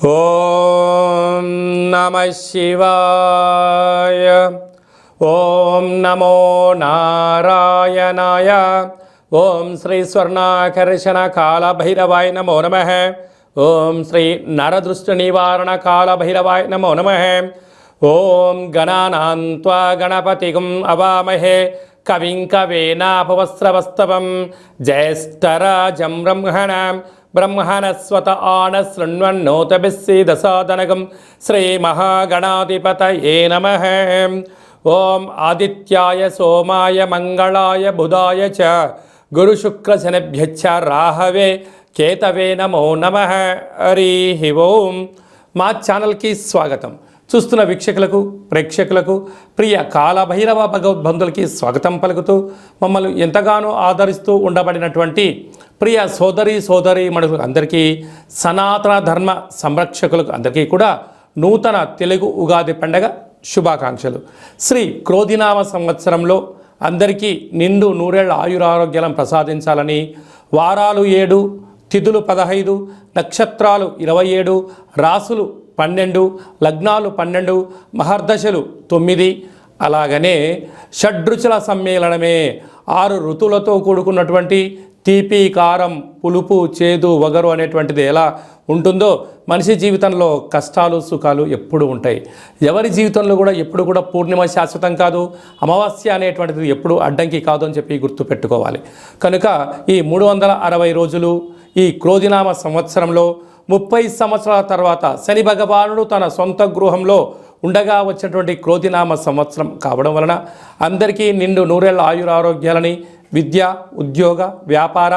ఓం నమః శివాయ. ఓం నమో నారాయణాయ. ఓం శ్రీ స్వర్ణాకర్షణ కాళభైరవాయ నమో నమః. ఓం శ్రీ నరదృష్టి నివారణ కాళభైరవాయ నమో నమః. ఓం గణానాం త్వా గణపతిం అవామహే కవిం కవేనాపవస్రవస్తవం జ్యేష్ఠరాజం బ్రహ్మణస్వత ఆన శృణ్వన్నోతభిస్సీదసాదనగం శ్రీమహాగణాధిపతయే నమః. ఓం ఆదిత్యాయ సోమాయ మంగళాయ బుధాయ చ గురుశుక్రశనిభ్యశ్చ రాహవే కేతవే నమో నమః. హరి ఓం. మా ఛానల్కి స్వాగతం. చూస్తున్న వీక్షకులకు ప్రేక్షకులకు ప్రియ కాళభైరవ భగవద్బంధులకి స్వాగతం పలుకుతూ మమ్మల్ని ఎంతగానో ఆదరిస్తూ ఉండబడినటువంటి ప్రియ సోదరి మనులకు అందరికీ, సనాతన ధర్మ సంరక్షకులకు అందరికీ కూడా నూతన తెలుగు ఉగాది పండగ శుభాకాంక్షలు. శ్రీ క్రోధినామ సంవత్సరంలో అందరికీ నిండు నూరేళ్ల ఆయురారోగ్యాలను ప్రసాదించాలని, వారాలు 7, తిథులు 15, నక్షత్రాలు 27, రాసులు 12, లగ్నాలు 12, మహర్దశలు 9, అలాగనే షడ్రుచుల సమ్మేళనమే 6 ఋతువులతో కూడుకున్నటువంటి తీపి, కారం, పులుపు, చేదు, వగరు అనేటువంటిది ఎలా ఉంటుందో మనిషి జీవితంలో కష్టాలు సుఖాలు ఎప్పుడు ఉంటాయి. ఎవరి జీవితంలో కూడా ఎప్పుడు కూడా పూర్ణిమ శాశ్వతం కాదు, అమావాస్య అనేటువంటిది ఎప్పుడు అడ్డంకి కాదు అని చెప్పి గుర్తుపెట్టుకోవాలి. కనుక ఈ 360 రోజులు ఈ క్రోధినామ సంవత్సరంలో 30 సంవత్సరాల తర్వాత శని భగవానుడు తన సొంత గృహంలో ఉండగా వచ్చినటువంటి క్రోధినామ సంవత్సరం కావడం వలన అందరికీ నిండు నూరేళ్ల ఆయురారోగ్యాలని, విద్య, ఉద్యోగ, వ్యాపార,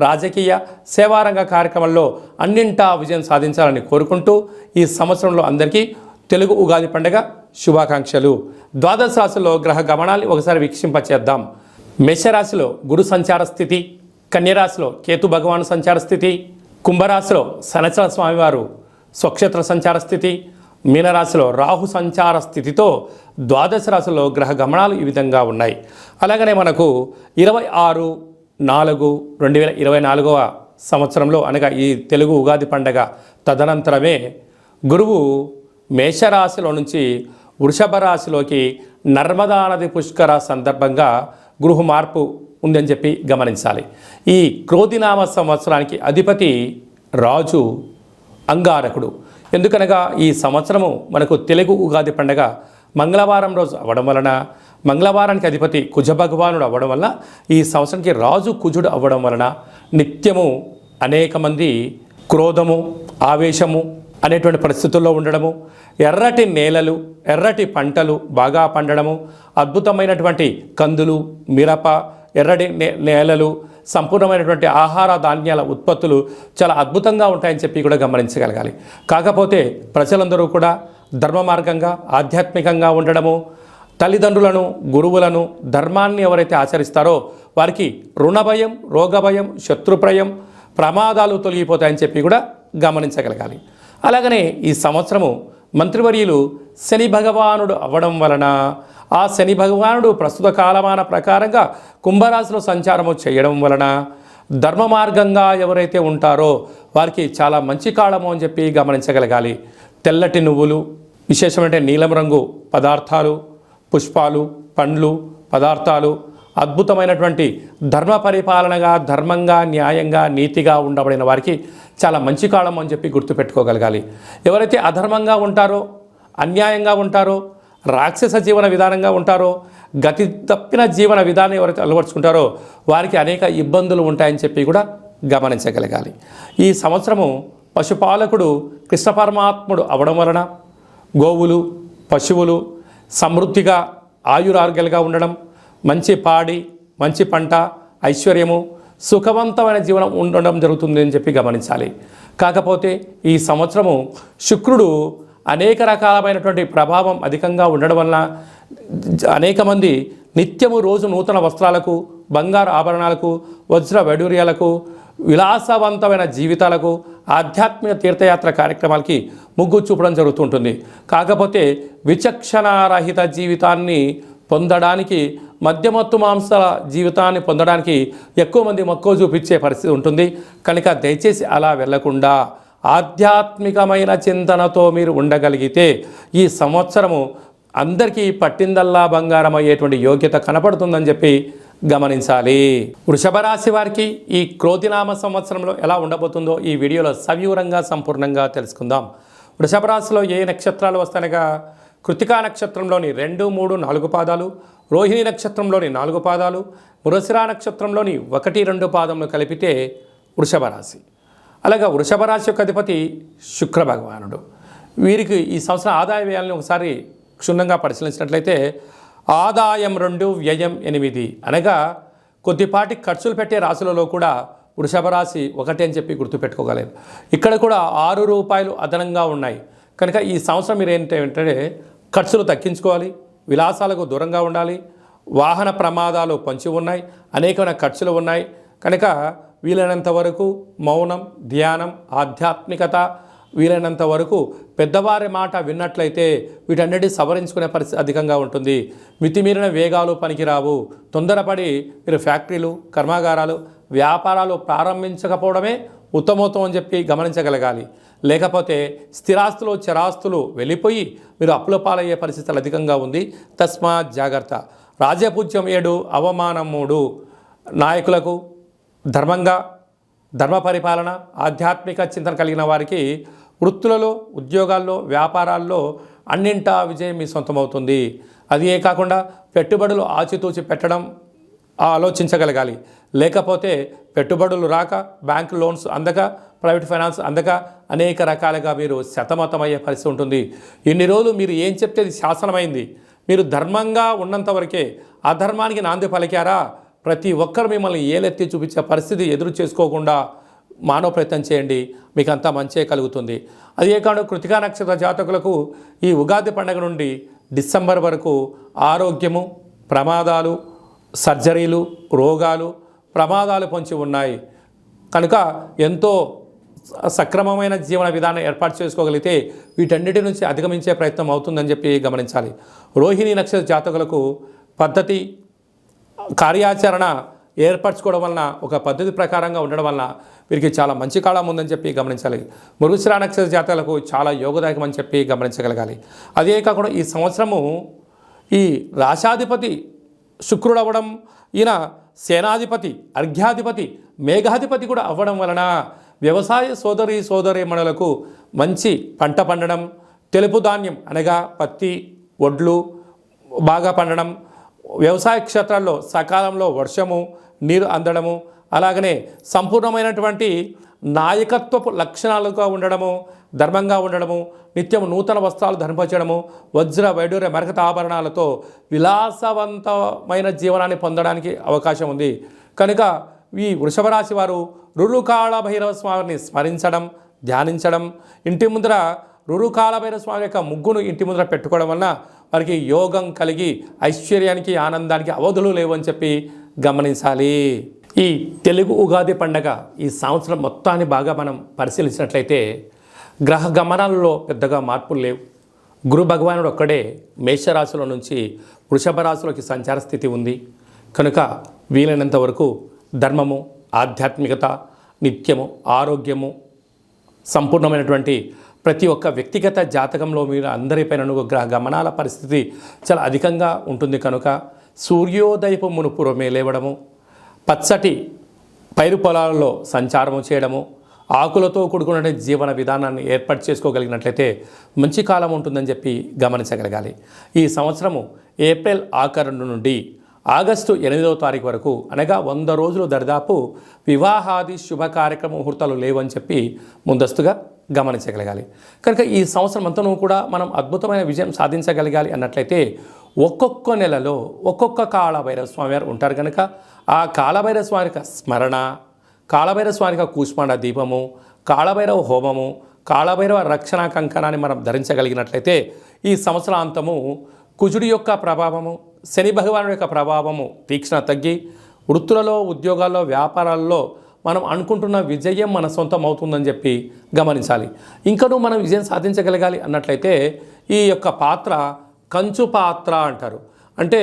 రాజకీయ, సేవారంగ కార్యక్రమాల్లో అన్నింటా విజయం సాధించాలని కోరుకుంటూ ఈ సంవత్సరంలో అందరికీ తెలుగు ఉగాది పండుగ శుభాకాంక్షలు. ద్వాదశ రాశిలో గ్రహ గమనాన్ని ఒకసారి వీక్షింపచేద్దాం. మేషరాశిలో గురు సంచార స్థితి, కన్యరాశిలో కేతు భగవాను సంచార స్థితి, కుంభరాశిలో శనిచర స్వామివారు స్వక్షేత్ర సంచార స్థితి, మీనరాశిలో రాహు సంచార స్థితితో ద్వాదశ రాశిలో గ్రహ గమనాలు ఈ విధంగా ఉన్నాయి. అలాగనే మనకు 26/4/2024 సంవత్సరంలో అనగా ఈ తెలుగు ఉగాది పండగ తదనంతరమే గురువు మేషరాశిలో నుంచి వృషభ రాశిలోకి నర్మదా నది పుష్కర సందర్భంగా గృహ మార్పు ఉందని చెప్పి గమనించాలి. ఈ క్రోధినామ సంవత్సరానికి అధిపతి రాజు అంగారకుడు. ఎందుకనగా ఈ సంవత్సరము మనకు తెలుగు ఉగాది పండగ మంగళవారం రోజు అవ్వడం వలన, మంగళవారానికి అధిపతి కుజ భగవానుడు అవ్వడం వలన, ఈ సంవత్సరానికి రాజు కుజుడు అవ్వడం వలన నిత్యము అనేక మంది క్రోధము, ఆవేశము అనేటువంటి పరిస్థితుల్లో ఉండడము, ఎర్రటి నేలలు, ఎర్రటి పంటలు బాగా పండడము, అద్భుతమైనటువంటి కందులు, మిరప, ఎర్రటి నేలలు, సంపూర్ణమైనటువంటి ఆహార ధాన్యాల ఉత్పత్తులు చాలా అద్భుతంగా ఉంటాయని చెప్పి కూడా గమనించగలగాలి. కాకపోతే ప్రజలందరూ కూడా ధర్మ మార్గంగా, ఆధ్యాత్మికంగా ఉండడము, తల్లిదండ్రులను, గురువులను, ధర్మాన్ని ఎవరైతే ఆచరిస్తారో వారికి రుణభయం, రోగభయం, శత్రుప్రయం, ప్రమాదాలు తొలగిపోతాయని చెప్పి కూడా గమనించగలగాలి. అలాగనే ఈ సంవత్సరము మంత్రివర్యులు శని భగవానుడు అవ్వడం వలన, ఆ శని భగవానుడు ప్రస్తుత కాలమాన ప్రకారంగా కుంభరాశిలో సంచారము చేయడం వలన ధర్మ మార్గంగా ఎవరైతే ఉంటారో వారికి చాలా మంచి కాలము అని చెప్పి గమనించగలగాలి. తెల్లటి నువ్వులు, విశేషమైన నీలం రంగు పదార్థాలు, పుష్పాలు, పండ్లు, పదార్థాలు, అద్భుతమైనటువంటి ధర్మ పరిపాలనగా, ధర్మంగా, న్యాయంగా, నీతిగా ఉండబడిన వారికి చాలా మంచి కాలం అని చెప్పి గుర్తుపెట్టుకోగలగాలి. ఎవరైతే అధర్మంగా ఉంటారో, అన్యాయంగా ఉంటారో, రాక్షస జీవన విధానంగా ఉంటారో, గతి తప్పిన జీవన విధానం ఎవరైతే అలవర్చుకుంటారో వారికి అనేక ఇబ్బందులు ఉంటాయని చెప్పి కూడా గమనించగలగాలి. ఈ సంవత్సరము పశుపాలకుడు కృష్ణ పరమాత్ముడు అవడం వలన గోవులు, పశువులు సమృద్ధిగా ఆయురారోగ్యాలుగా ఉండడం, మంచి పాడి, మంచి పంట, ఐశ్వర్యము, సుఖవంతమైన జీవనం ఉండడం జరుగుతుంది అని చెప్పి గమనించాలి. కాకపోతే ఈ సంవత్సరము శుక్రుడు అనేక రకాలమైనటువంటి ప్రభావం అధికంగా ఉండడం వలన అనేక మంది నిత్యము రోజు నూతన వస్త్రాలకు, బంగారు ఆభరణాలకు, వజ్ర వైడూర్యాలకు, విలాసవంతమైన జీవితాలకు, ఆధ్యాత్మిక తీర్థయాత్ర కార్యక్రమాలకి మొగ్గు చూపడం జరుగుతుంటుంది. కాకపోతే విచక్షణారహిత జీవితాన్ని పొందడానికి, మద్యమత్తు మాంసాల జీవితాన్ని పొందడానికి ఎక్కువ మంది మక్కువ చూపించే పరిస్థితి ఉంటుంది. కనుక దయచేసి అలా వెళ్లకుండా ఆధ్యాత్మికమైన చింతనతో మీరు ఉండగలిగితే ఈ సంవత్సరము అందరికీ పట్టిందల్లా బంగారం అయ్యేటువంటి యోగ్యత కనపడుతుందని చెప్పి గమనించాలి. వృషభ రాశి వారికి ఈ క్రోధినామ సంవత్సరంలో ఎలా ఉండబోతుందో ఈ వీడియోలో సవివరంగా సంపూర్ణంగా తెలుసుకుందాం. వృషభ రాశిలో ఏ నక్షత్రాలు వస్తాయనగా కృతికా నక్షత్రంలోని 2, 3, 4 పాదాలు, రోహిణి నక్షత్రంలోని 4 పాదాలు, మృగశిర నక్షత్రంలోని 1, 2 పాదములు కలిపితే వృషభ రాశి. అలాగే వృషభ రాశి యొక్క అధిపతి శుక్ర భగవానుడు. వీరికి ఈ సంవత్సరం ఆదాయ వ్యయాలను ఒకసారి క్షుణ్ణంగా పరిశీలించినట్లయితే ఆదాయం 2, వ్యయం 8 అనగా కొద్దిపాటి ఖర్చులు పెట్టే రాశులలో కూడా వృషభ రాశి ఒకటి అని చెప్పి గుర్తుపెట్టుకోగలరు. ఇక్కడ కూడా ₹6 అదనంగా ఉన్నాయి. కనుక ఈ సంవత్సరం మీరు ఏంటంటే ఖర్చులు తగ్గించుకోవాలి, విలాసాలకు దూరంగా ఉండాలి, వాహన ప్రమాదాలు పొంచి ఉన్నాయి, అనేకమైన ఖర్చులు ఉన్నాయి. కనుక వీలైనంత వరకు మౌనం, ధ్యానం, ఆధ్యాత్మికత, వీలైనంత వరకు పెద్దవారి మాట విన్నట్లయితే వీటన్నిటి సవరించుకునే పరిస్థితి అధికంగా ఉంటుంది. మితిమీరిన వేగాలు పనికిరావు. తొందరపడి మీరు ఫ్యాక్టరీలు, కర్మాగారాలు, వ్యాపారాలు ప్రారంభించకపోవడమే ఉత్తమోత్తమం అని చెప్పి గమనించగలగాలి. లేకపోతే స్థిరాస్తులు, చరాస్తులు వెళ్ళిపోయి మీరు అప్పుల పాలయ్యే పరిస్థితులు అధికంగా ఉంది. తస్మాత్ జాగ్రత్త. రాజపూజ్యం 7, అవమానం 3. నాయకులకు ధర్మంగా, ధర్మ పరిపాలన, ఆధ్యాత్మిక చింతన కలిగిన వారికి వృత్తులలో, ఉద్యోగాల్లో, వ్యాపారాల్లో అన్నింటా విజయం మీ సొంతమవుతుంది. అది ఏ కాకుండా పెట్టుబడులు ఆచితూచి పెట్టడం ఆలోచించగలగాలి. లేకపోతే పెట్టుబడులు రాక, బ్యాంక్ లోన్స్ అందక, ప్రైవేట్ ఫైనాన్స్ అందక అనేక రకాలుగా మీరు సతమతమయ్యే పరిస్థితి ఉంటుంది. ఇన్ని రోజులు మీరు ఏం చెప్తే అది శాసనమైంది. మీరు ధర్మంగా ఉన్నంత వరకే. అధర్మానికి నాంది పలికారా ప్రతి ఒక్కరు మిమ్మల్ని ఏలెత్తి చూపించే పరిస్థితి ఎదురు చేసుకోకుండా మానవ ప్రయత్నం చేయండి, మీకు అంతా మంచే కలుగుతుంది. అదే కాదు కృతికా నక్షత్ర జాతకులకు ఈ ఉగాది పండుగ నుండి డిసెంబర్ వరకు ఆరోగ్యము, ప్రమాదాలు, సర్జరీలు, రోగాలు, ప్రమాదాలు పొంచి ఉన్నాయి. కనుక ఎంతో సక్రమమైన జీవన విధానం ఏర్పాటు చేసుకోగలిగితే వీటన్నిటి నుంచి అధిగమించే ప్రయత్నం అవుతుందని చెప్పి గమనించాలి. రోహిణి నక్షత్ర జాతకులకు పద్ధతి, కార్యాచరణ ఏర్పరచుకోవడం వలన, ఒక పద్ధతి ప్రకారంగా ఉండడం వలన వీరికి చాలా మంచి కాలం ఉందని చెప్పి గమనించాలి. మృగశిర నక్షత్ర జాతకులకు చాలా యోగదాయకం అని చెప్పి గమనించగలగాలి. అదే కాకుండా ఈ సంవత్సరము ఈ రాశాధిపతి శుక్రుడు అవ్వడం, ఈయన సేనాధిపతి, అర్ఘ్యాధిపతి, మేఘాధిపతి కూడా అవ్వడం వలన వ్యవసాయ సోదరీమణులకు మంచి పంట పండడం, తెలుపు ధాన్యం అనగా పత్తి, వడ్లు బాగా పండడం, వ్యవసాయ క్షేత్రాల్లో సకాలంలో వర్షము, నీరు అందడము, అలాగనే సంపూర్ణమైనటువంటి నాయకత్వపు లక్షణాలుగా ఉండడము, ధర్మంగా ఉండడము, నిత్యం నూతన వస్త్రాలు ధరింపచేయడము, వజ్ర వైడూర్య మరకత ఆభరణాలతో విలాసవంతమైన జీవనాన్ని పొందడానికి అవకాశం ఉంది. కనుక ఈ వృషభ రాశి వారు రురుకాళ భైరవ స్వామిని స్మరించడం, ధ్యానించడం, ఇంటి ముందర రురుకాళ భైరవ స్వామి యొక్క ముగ్గును ఇంటి ముందర పెట్టుకోవడం వలన వారికి యోగం కలిగి ఐశ్వర్యానికి, ఆనందానికి అవధులు లేవని చెప్పి గమనించాలి. ఈ తెలుగు ఉగాది పండగ ఈ సంవత్సరం మొత్తాన్ని బాగా మనం పరిశీలించినట్లయితే గ్రహ గమనాలలో పెద్దగా మార్పులు లేవు. గురు భగవానుడు ఒక్కడే మేషరాశిలో నుంచి వృషభ రాశిలోకి సంచార స్థితి ఉంది. కనుక వీలైనంత వరకు ధర్మము, ఆధ్యాత్మికత, నిత్యము, ఆరోగ్యము, సంపూర్ణమైనటువంటి ప్రతి ఒక్క వ్యక్తిగత జాతకంలో మీరు అందరిపైన గ్రహ గమనాల పరిస్థితి చాలా అధికంగా ఉంటుంది. కనుక సూర్యోదయపు మునుపురమే లేవడము, పచ్చటి పైరు పొలాలలో సంచారము చేయడము, ఆకులతో కూడుకున్న జీవన విధానాన్ని ఏర్పాటు చేసుకోగలిగినట్లయితే మంచి కాలం ఉంటుందని చెప్పి గమనించగలగాలి. ఈ సంవత్సరము ఏప్రిల్ ఆఖరు నుండి ఆగస్టు 8వ తారీఖు వరకు అనగా 100 రోజులు దరిదాపు వివాహాది శుభ కార్యక్రమ ముహూర్తాలు లేవని చెప్పి ముందస్తుగా గమనించగలగాలి. కనుక ఈ సంవత్సరం అంతనూ కూడా మనం అద్భుతమైన విజయం సాధించగలగాలి అన్నట్లయితే ఒక్కొక్క నెలలో ఒక్కొక్క కాళభైరవ స్వామి వారు ఉంటారు. కనుక ఆ కాళభైరవ స్వామి యొక్క స్మరణ, కాళభైరవ స్వామి యొక్క కూష్మాండ దీపము, కాళభైరవ హోమము, కాళభైరవ రక్షణ కంకణాన్ని మనం ధరించగలిగినట్లయితే ఈ సంవత్సరాంతము కుజుడి యొక్క ప్రభావము, శని భగవానుడి యొక్క ప్రభావము తీక్షణ తగ్గి వృత్తులలో, ఉద్యోగాల్లో, వ్యాపారాల్లో మనం అనుకుంటున్న విజయం మన సొంతం అవుతుందని చెప్పి గమనించాలి. ఇంకనూ మనం విజయం సాధించగలగాలి అన్నట్లయితే ఈ యొక్క పాత్ర కంచు పాత్ర అంటారు. అంటే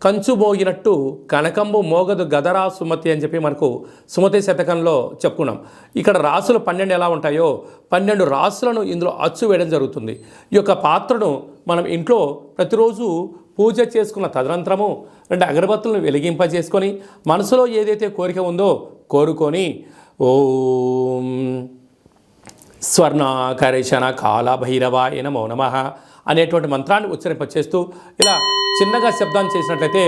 కంచు మోగినట్టు కనకంబు మోగదు గదరా సుమతి అని చెప్పి మనకు సుమతి శతకంలో చెప్పుకున్నాం. ఇక్కడ రాసులు 12 ఎలా ఉంటాయో 12 రాసులను ఇందులో అచ్చు వేయడం జరుగుతుంది. ఈ యొక్క పాత్రను మనం ఇంట్లో ప్రతిరోజు పూజ చేసుకున్న తదనంతరము 2 అగరబత్తులను వెలిగింపజేసుకొని మనసులో ఏదైతే కోరిక ఉందో కోరుకొని ఓం స్వర్ణాకరేషణ కాళభైరవాయ నమో నమః అనేటువంటి మంత్రాన్ని ఉచ్చరింపచేస్తూ ఇలా చిన్నగా శబ్దాన్ని చేసినట్లయితే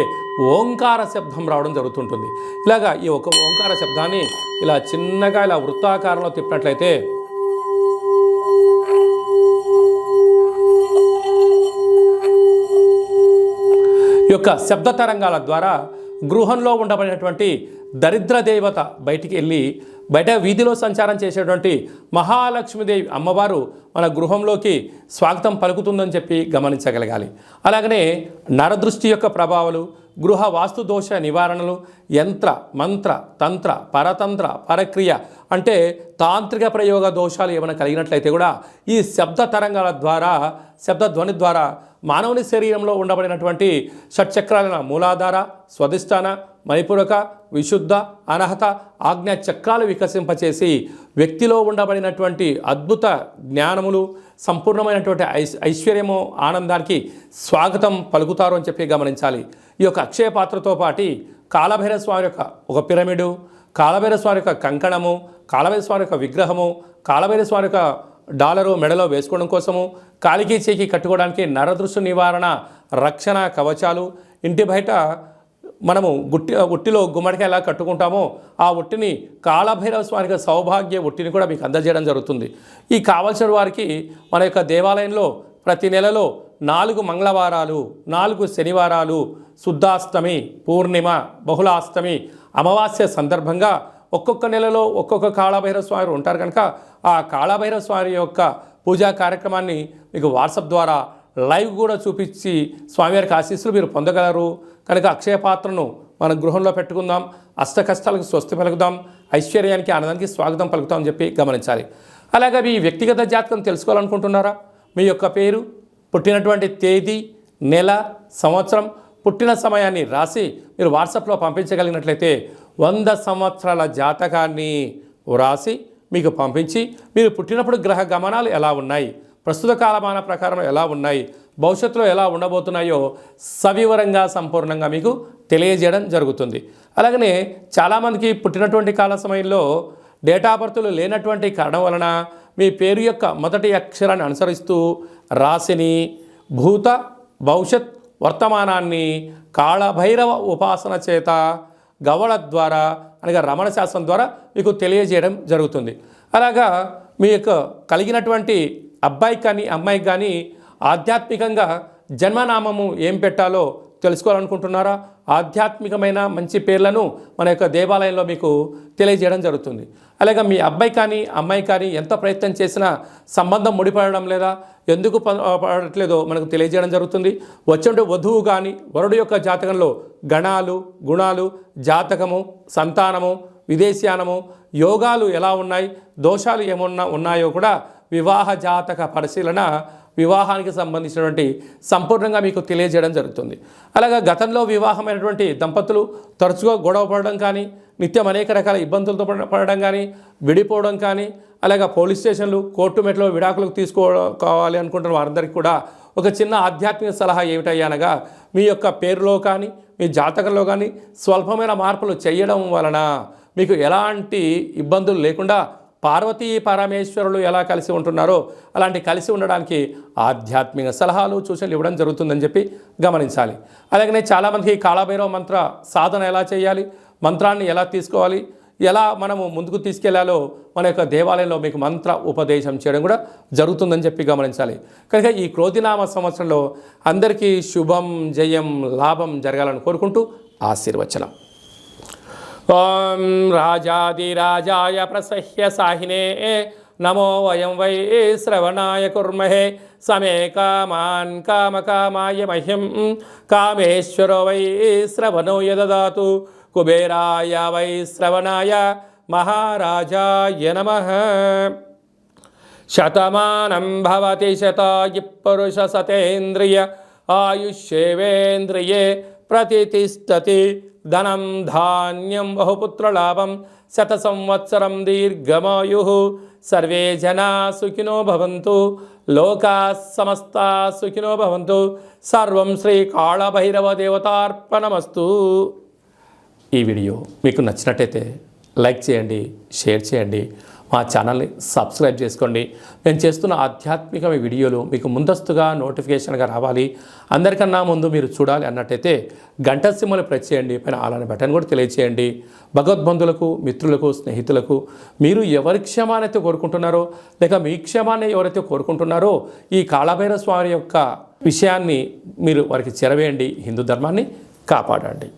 ఓంకార శబ్దం రావడం జరుగుతుంటుంది. ఇలాగా ఈ ఒక ఓంకార శబ్దాన్ని ఇలా చిన్నగా ఇలా వృత్తాకారంలో తిప్పినట్లయితే ఈ యొక్క శబ్ద తరంగాల ద్వారా గృహంలో ఉండబడినటువంటి దరిద్ర దేవత బయటికి వెళ్ళి బయట వీధిలో సంచారం చేసేటువంటి మహాలక్ష్మీదేవి అమ్మవారు మన గృహంలోకి స్వాగతం పలుకుతుందని చెప్పి గమనించగలగాలి. అలాగనే నరదృష్టి యొక్క ప్రభావాలు, గృహ వాస్తు దోష నివారణలు, యంత్ర మంత్ర తంత్ర పరతంత్ర పరక్రియ అంటే తాంత్రిక ప్రయోగ దోషాలు ఏమైనా కలిగినట్లయితే కూడా ఈ శబ్ద తరంగాల ద్వారా శబ్ద ధ్వని ద్వారా మానవుని శరీరంలో ఉండబడినటువంటి షట్చక్రాల మూలాధార, స్వధిష్టాన, మణిపూరక, విశుద్ధ, అనహత, ఆజ్ఞా చక్రాలు వికసింపచేసి వ్యక్తిలో ఉండబడినటువంటి అద్భుత జ్ఞానములు, సంపూర్ణమైనటువంటి ఐశ్వర్యము, ఆనందానికి స్వాగతం పలుకుతారు అని చెప్పి గమనించాలి. ఈ యొక్క అక్షయ పాత్రతో పాటు కాళభైరవ స్వామి యొక్క ఒక పిరమిడు, కాళభైరవ స్వామి యొక్క కంకణము, కాళభైరవ స్వామి యొక్క విగ్రహము, కాళభైరవ స్వామి యొక్క డాలరు మెడలో వేసుకోవడం కోసము, కాలికి చేకి కట్టుకోవడానికి నరదృష్టి నివారణ రక్షణ కవచాలు, ఇంటి బయట మనము ఉట్టిలో గుమ్మడికాయ ఎలా కట్టుకుంటామో ఆ ఉట్టిని కాళభైరవ స్వామికి సౌభాగ్య ఉట్టిని కూడా మీకు అందజేయడం జరుగుతుంది. ఈ కావలసిన వారికి మన యొక్క దేవాలయంలో ప్రతి నెలలో 4 మంగళవారాలు, 4 శనివారాలు, శుద్ధాష్టమి, పూర్ణిమ, బహుళాష్టమి, అమావాస్య సందర్భంగా ఒక్కొక్క నెలలో ఒక్కొక్క కాళభైరవ స్వామి ఉంటారు కనుక ఆ కాళభైరవ స్వామి యొక్క పూజా కార్యక్రమాన్ని మీకు వాట్సాప్ ద్వారా లైవ్ కూడా చూపించి స్వామివారికి ఆశీస్సులు మీరు పొందగలరు. కనుక అక్షయ పాత్రను మన గృహంలో పెట్టుకుందాం, అష్ట కష్టాలకు స్వస్తి పలుకుదాం, ఐశ్వర్యానికి ఆనందానికి స్వాగతం పలుకుతాం అని చెప్పి గమనించాలి. అలాగే మీ వ్యక్తిగత జాతకం తెలుసుకోవాలనుకుంటున్నారా? మీ యొక్క పేరు, పుట్టినటువంటి తేదీ, నెల, సంవత్సరం, పుట్టిన సమయాన్ని రాసి మీరు వాట్సాప్లో పంపించగలిగినట్లయితే 100 సంవత్సరాల జాతకాన్ని వ్రాసి మీకు పంపించి మీరు పుట్టినప్పుడు గ్రహ గమనాలు ఎలా ఉన్నాయి, ప్రస్తుత కాలమాన ప్రకారం ఎలా ఉన్నాయి, భవిష్యత్తులో ఎలా ఉండబోతున్నాయో సవివరంగా సంపూర్ణంగా మీకు తెలియజేయడం జరుగుతుంది. అలాగనే చాలామందికి పుట్టినటువంటి కాల సమయంలో డేటా బర్త్లు లేనటువంటి కారణం వలన మీ పేరు యొక్క మొదటి అక్షరాన్ని అనుసరిస్తూ రాశిని, భూత భవిష్యత్ వర్తమానాన్ని కాళభైరవ ఉపాసన చేత గవళ ద్వారా అనగా రమణ శాస్త్రం ద్వారా మీకు తెలియజేయడం జరుగుతుంది. అలాగా మీ యొక్క కలిగినటువంటి అబ్బాయికి కానీ అమ్మాయికి కానీ ఆధ్యాత్మికంగా జన్మనామము ఏం పెట్టాలో తెలుసుకోవాలనుకుంటున్నారా? ఆధ్యాత్మికమైన మంచి పేర్లను మన యొక్క దేవాలయంలో మీకు తెలియజేయడం జరుగుతుంది. అలాగే మీ అబ్బాయి కానీ అమ్మాయి కానీ ఎంత ప్రయత్నం చేసినా సంబంధం ముడిపడడం లేదా, ఎందుకు పడట్లేదో మనకు తెలియజేయడం జరుగుతుంది. వచ్చే వధువు కానీ వరుడు యొక్క జాతకంలో గణాలు, గుణాలు, జాతకము, సంతానము, విదేశీయానము, యోగాలు ఎలా ఉన్నాయి, దోషాలు ఏమన్నా ఉన్నాయో కూడా వివాహ జాతక పరిశీలన వివాహానికి సంబంధించినటువంటి సంపూర్ణంగా మీకు తెలియజేయడం జరుగుతుంది. అలాగే గతంలో వివాహమైనటువంటి దంపతులు తరచుగా గొడవ పడడం కానీ, నిత్యం అనేక రకాల ఇబ్బందులతో పడడం కానీ, విడిపోవడం కానీ, అలాగే పోలీస్ స్టేషన్లు, కోర్టు మెట్లో విడాకులకు తీసుకోవాలి అనుకుంటున్న వారందరికీ కూడా ఒక చిన్న ఆధ్యాత్మిక సలహా ఏమిటయ్యా అనగా మీ యొక్క పేరులో కానీ మీ జాతకంలో కానీ స్వల్పమైన మార్పులు చేయడం వలన మీకు ఎలాంటి ఇబ్బందులు లేకుండా పార్వతీ పరమేశ్వరులు ఎలా కలిసి ఉంటున్నారో అలాంటి కలిసి ఉండడానికి ఆధ్యాత్మిక సలహాలు సూచనలు ఇవ్వడం జరుగుతుందని చెప్పి గమనించాలి. అలాగనే చాలామందికి కాళభైరవ మంత్ర సాధన ఎలా చేయాలి, మంత్రాన్ని ఎలా తీసుకోవాలి, ఎలా మనము ముందుకు తీసుకెళ్లాలో మన యొక్క దేవాలయంలో మీకు మంత్ర ఉపదేశం చేయడం కూడా జరుగుతుందని చెప్పి గమనించాలి. కనుక ఈ క్రోధినామ సంవత్సరంలో అందరికీ శుభం, జయం, లాభం జరగాలని కోరుకుంటూ ఆశీర్వచనం. ఓం రాజాదిరాజాయ ప్రసహ్య సాహినే నమో వయం వై శ్రవణాయ కుర్మహే సమే కామాన్ కామకామాయ మహ్యం కామేశ్వరో వై శ్రవణో యదదాతు కుబేరాయ వై శ్రవణాయ మహారాజాయ నమః. శతమానం భవతి శతాయు పురుష సతేంద్రియ ఆయుష్యేవేంద్రియే ప్రతిష్టతి ధనం ధాన్యం బహుపుత్రలాభం శత సంవత్సరం దీర్ఘమాయు సర్వే జనా సుఖినో భవంతు లోకా సమస్తా సుఖినో భవంతు సర్వం శ్రీ కాళభైరవ దేవతార్పణమస్తు. ఈ వీడియో మీకు నచ్చినట్టయితే లైక్ చేయండి, షేర్ చేయండి, మా ఛానల్ని సబ్స్క్రైబ్ చేసుకోండి. నేను చేస్తున్న ఆధ్యాత్మిక వీడియోలు మీకు ముందస్తుగా నోటిఫికేషన్గా రావాలి, అందరికన్నా ముందు మీరు చూడాలి అన్నట్టయితే గంట సింబల్ ప్రెస్ చేయండి, పైన అలానే బటన్ కూడా తెలియచేయండి. భగవద్బంధులకు, మిత్రులకు, స్నేహితులకు మీరు ఎవరి క్షేమానైతే కోరుకుంటున్నారో లేక మీ క్షేమాన్ని ఎవరైతే కోరుకుంటున్నారో ఈ కాళభైరవ స్వామి యొక్క విషయాన్ని మీరు వారికి చేరవేయండి. హిందూ ధర్మాన్ని కాపాడండి.